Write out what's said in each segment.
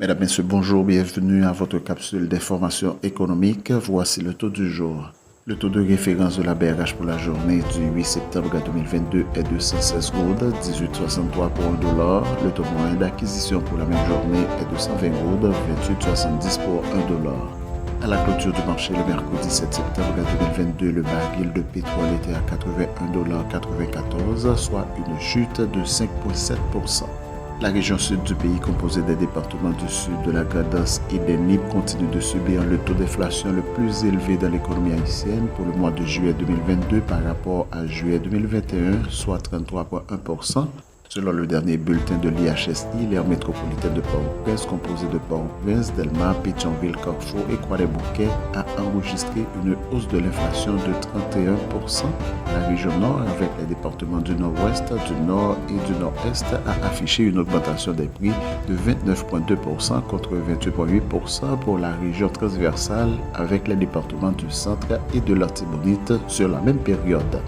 Mesdames, Messieurs, bonjour, bienvenue à votre capsule d'information économique. Voici le taux du jour. Le taux de référence de la BRH pour la journée du 8 septembre 2022 est de 116 goudes, 18,63 pour $1. Le taux moyen d'acquisition pour la même journée est de 120 goudes, 28,70 pour $1. À la clôture du marché le mercredi 7 septembre 2022, le baril de pétrole était à $81,94, soit une chute de 5,7%. La région sud du pays, composée des départements du sud, de la Grand'Anse et des Nippes, continue de subir le taux d'inflation le plus élevé dans l'économie haïtienne pour le mois de juillet 2022 par rapport à juillet 2021, soit 33,1%. Selon le dernier bulletin de l'IHSI, l'aire métropolitaine de Port-au-Prince, composée de Port-au-Prince, Delma, Pétionville, Carrefour et Croix-des-Bouquets, a enregistré une hausse de l'inflation de 31%. La région nord, avec les départements du nord-ouest, du nord et du nord-est, a affiché une augmentation des prix de 29,2% contre 28,8% pour la région transversale, avec les départements du centre et de l'Artibonite sur la même période.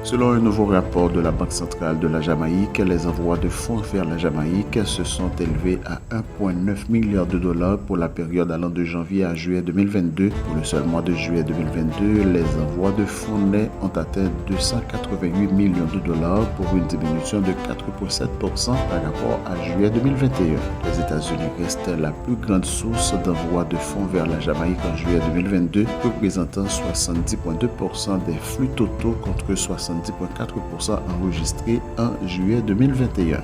Selon un nouveau rapport de la Banque centrale de la Jamaïque, les envois de fonds vers la Jamaïque se sont élevés à 1,9 milliard de dollars pour la période allant de janvier à juillet 2022. Pour le seul mois de juillet 2022, les envois de fonds nets ont atteint 288 millions de dollars pour une diminution de 4,7% par rapport à juillet 2021. Les États-Unis restent la plus grande source d'envois de fonds vers la Jamaïque en juillet 2022, représentant 70,2% des flux totaux contre 70,4% enregistrés en juillet 2021.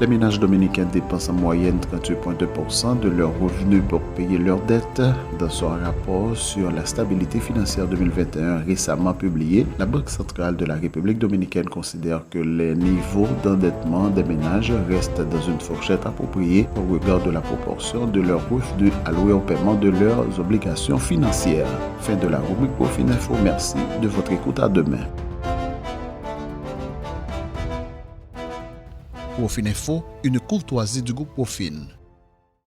Les ménages dominicains dépensent en moyenne 38,2% de leurs revenus pour payer leurs dettes. Dans son rapport sur la stabilité financière 2021 récemment publié, la Banque centrale de la République dominicaine considère que les niveaux d'endettement des ménages restent dans une fourchette appropriée au regard de la proportion de leurs revenus alloués au paiement de leurs obligations financières. Fin de la rubrique Profil Info. Merci de votre écoute. À demain. Profil Info, une courtoisie du groupe Profil.